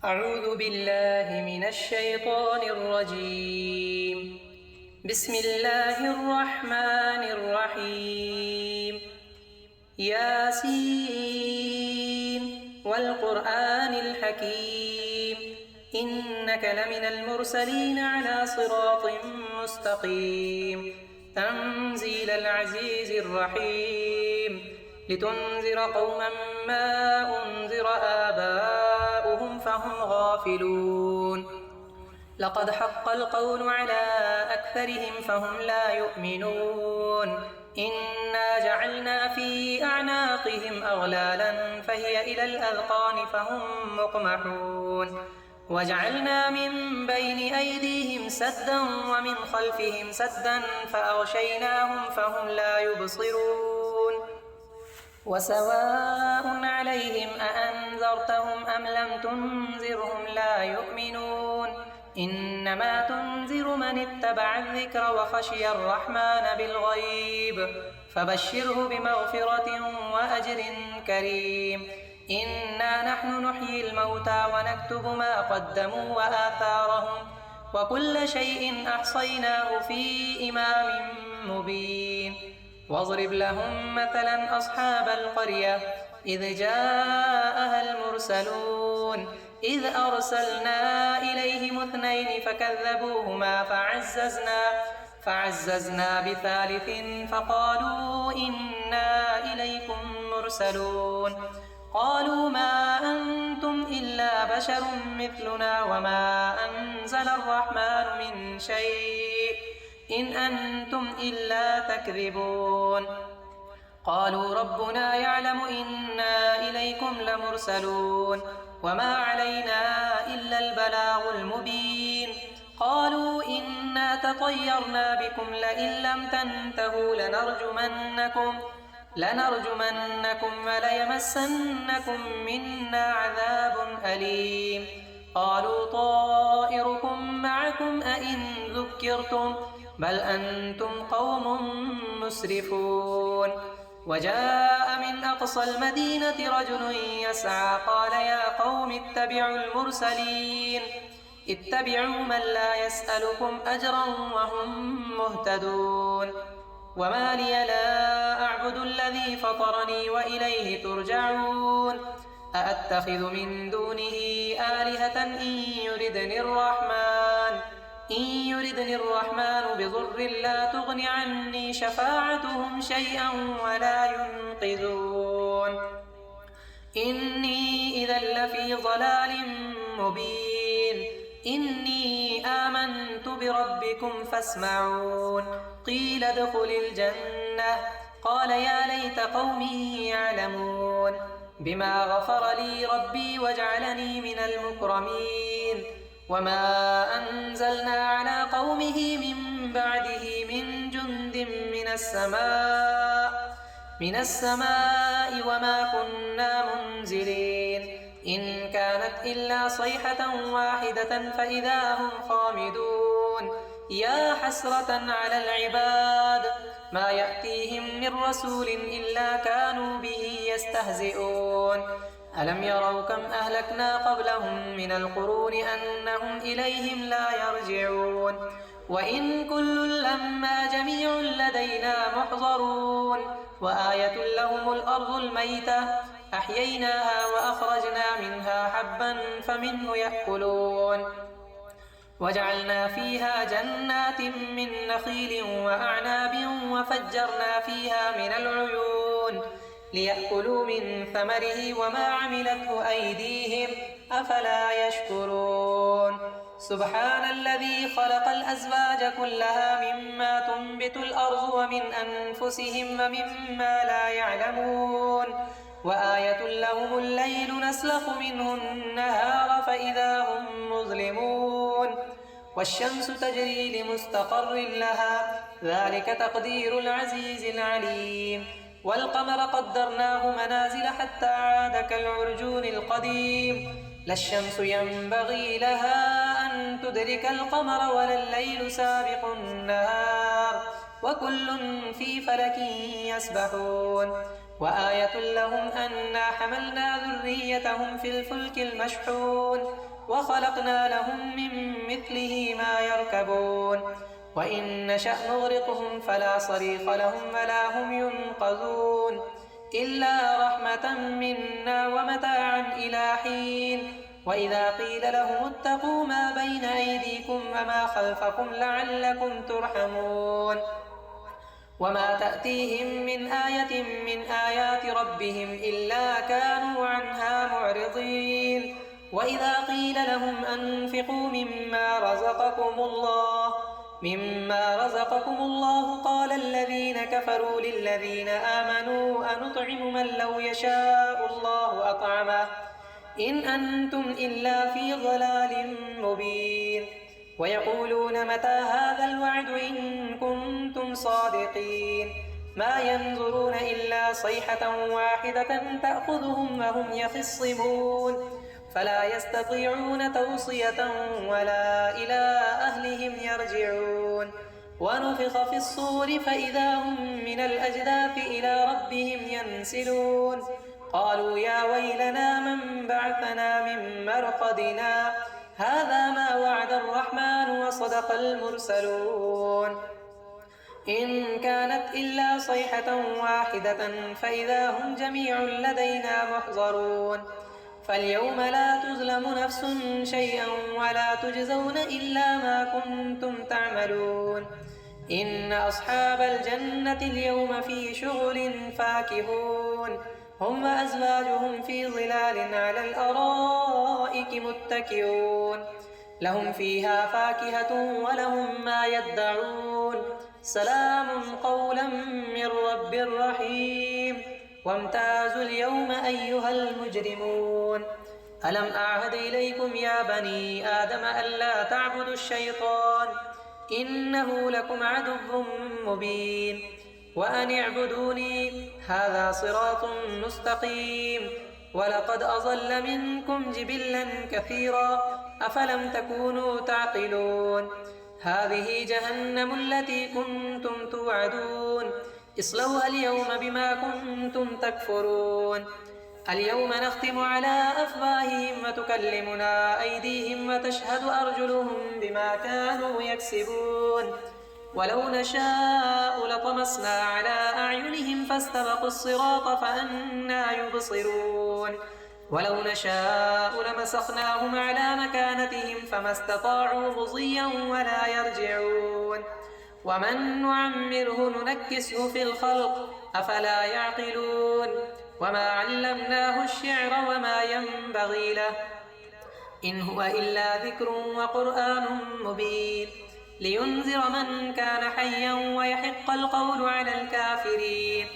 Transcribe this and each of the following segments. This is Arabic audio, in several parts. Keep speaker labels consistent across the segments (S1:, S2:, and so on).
S1: أعوذ بالله من الشيطان الرجيم. بسم الله الرحمن الرحيم. ياسين والقرآن الحكيم إنك لمن المرسلين على صراط مستقيم تنزيل العزيز الرحيم لتنذر قوما ما أنذر آباؤهم فهم غافلون. لقد حق القول على أكثرهم فهم لا يؤمنون. إنا جعلنا في أعناقهم أغلالا فهي إلى الأذقان فهم مقمحون. وجعلنا من بين أيديهم سدا ومن خلفهم سدا فأغشيناهم فهم لا يبصرون. وسواء عليهم أأنذرتهم أم لم تنذرهم لا يؤمنون. إنما تنذر من اتبع الذكر وخشي الرحمن بالغيب فبشره بمغفرة وأجر كريم. إنا نحن نحيي الموتى ونكتب ما قدموا وآثارهم وكل شيء أحصيناه في إمام مبين. واضرب لهم مثلا أصحاب القرية إذ جاءها المرسلون إذ أرسلنا إليهم اثنين فكذبوهما فعززنا بثالث فقالوا إنا إليكم مرسلون. قالوا ما أنتم إلا بشر مثلنا وما أنزل الرحمن من شيء إن أنتم إلا تكذبون. قالوا ربنا يعلم إنا إليكم لمرسلون وما علينا إلا البلاغ المبين. قالوا إنا تطيرنا بكم لئن لم تنتهوا لنرجمنكم وليمسنكم منا عذاب أليم. قالوا طائركم معكم أئن ذكرتم بل أنتم قوم مسرفون. وجاء من أقصى المدينة رجل يسعى قال يا قوم اتبعوا المرسلين اتبعوا من لا يسألكم أجرا وهم مهتدون. وما لي لا أعبد الذي فطرني وإليه ترجعون. أأتخذ من دونه آلهة إن يردني الرحمن بضر لا تغن عني شفاعتهم شيئا ولا ينقذون. إني إذا لفي ضلال مبين. إني آمنت بربكم فاسمعون. قيل ادخل الجنة قال يا ليت قومي يعلمون بما غفر لي ربي وجعلني من المكرمين. وما أنزلنا على قومه من بعده من جند من السماء وما كنا منزلين. إن كانت إلا صيحة واحدة فإذا هم خامدون. يا حسرة على العباد ما يأتيهم من رسول إلا كانوا به يستهزئون. ألم يروا كم أهلكنا قبلهم من القرون أنهم إليهم لا يرجعون. وإن كل لما جميع لدينا محضرون. وآية لهم الأرض الميتة أحييناها وأخرجنا منها حبا فمنه يأكلون. وجعلنا فيها جنات من نخيل وأعناب وفجرنا فيها من العيون ليأكلوا من ثمره وما عملته أيديهم أفلا يشكرون. سبحان الذي خلق الأزواج كلها مما تنبت الأرض ومن أنفسهم ومما لا يعلمون. وآية لهم الليل نسلخ منه النهار فإذا هم مظلمون. والشمس تجري لمستقر لها ذلك تقدير العزيز العليم. والقمر قدرناه منازل حتى عاد كالعرجون القديم. لا الشمس ينبغي لها أن تدرك القمر ولا الليل سابق النهار وكل في فلك يسبحون. وآية لهم أنا حملنا ذريتهم في الفلك المشحون وخلقنا لهم من مثله ما يركبون وإن نشأ نغرقهم فلا صريخ لهم ولا هم ينقذون إلا رحمة منا ومتاعا إلى حين وإذا قيل لهم اتقوا ما بين أيديكم وما خلفكم لعلكم ترحمون وما تأتيهم من آية من آيات ربهم إلا كانوا عنها معرضين وإذا قيل لهم أنفقوا مما رزقكم الله قال الذين كفروا للذين آمنوا أنطعم من لو يشاء الله أطعمه إن أنتم إلا في ضلال مبين ويقولون متى هذا الوعد إن كنتم صادقين ما ينظرون إلا صيحة واحدة تأخذهم وهم يخصمون فلا يستطيعون توصية ولا إلى أهلهم يرجعون ونفخ في الصور فإذا هم من الأجداث إلى ربهم ينسلون قالوا يا ويلنا من بعثنا من مرقدنا هذا ما وعد الرحمن وصدق المرسلون إن كانت إلا صيحة واحدة فإذا هم جميع لدينا محضرون فاليوم لا تظلم نفس شيئا ولا تجزون إلا ما كنتم تعملون إن أصحاب الجنة اليوم في شغل فاكهون هم وأزواجهم في ظلال على الأرائك متكئون لهم فيها فاكهة ولهم ما يدعون سلام قولا من رب رحيم وامتازوا اليوم أيها المجرمون ألم أعهد إليكم يا بني آدم ألا تعبدوا الشيطان إنه لكم عدو مبين وأن اعبدوني هذا صراط مستقيم ولقد أضل منكم جبلا كثيرا أفلم تكونوا تعقلون هذه جهنم التي كنتم توعدون اصلوها اليوم بما كنتم تكفرون اليوم نختم على أفواههم وتكلمنا أيديهم وتشهد أرجلهم بما كانوا يكسبون ولو نشاء لطمسنا على أعينهم فاستبقوا الصراط فأنى يبصرون ولو نشاء لمسخناهم على مكانتهم فما استطاعوا مضيا ولا يرجعون ومن نعمره ننكسه في الخلق أفلا يعقلون وما علمناه الشعر وما ينبغي له إن هو إلا ذكر وقرآن مبين لينذر من كان حيا ويحق القول على الكافرين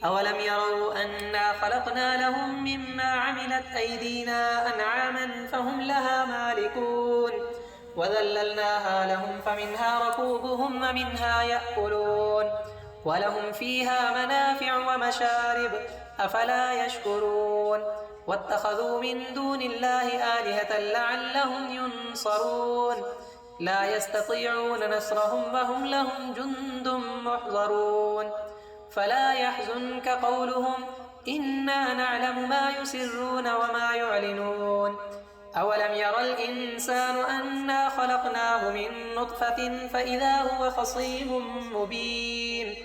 S1: أولم يروا أنا خلقنا لهم مما عملت أيدينا أنعاما فهم لها مالكون وذللناها لهم فمنها ركوبهم ومنها يأكلون ولهم فيها منافع ومشارب أفلا يشكرون واتخذوا من دون الله آلهة لعلهم ينصرون لا يستطيعون نصرهم وهم لهم جند محضرون فلا يحزنك قولهم إنا نعلم ما يسرون وما يعلنون أولم ير الإنسان أنا خلقناه من نطفة فإذا هو خصيم مبين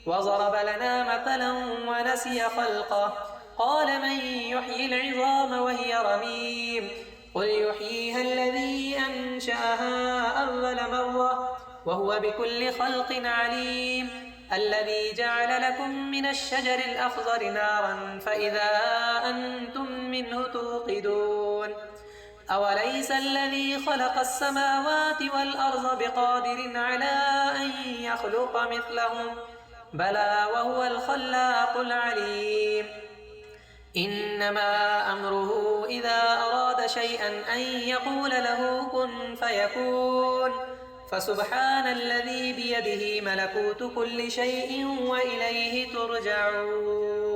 S1: وضرب لنا مثلا ونسي خلقه قال من يحيي العظام وهي رميم قل يحييها الذي أنشأها أول مرة وهو بكل خلق عليم الذي جعل لكم من الشجر الأخضر نارا فإذا أنتم منه توقدون أوليس الذي خلق السماوات والأرض بقادر على أن يخلق مثلهم بلى وهو الخلاق العليم إنما أمره إذا أراد شيئا أن يقول له كن فيكون فسبحان الذي بيده ملكوت كل شيء وإليه ترجعون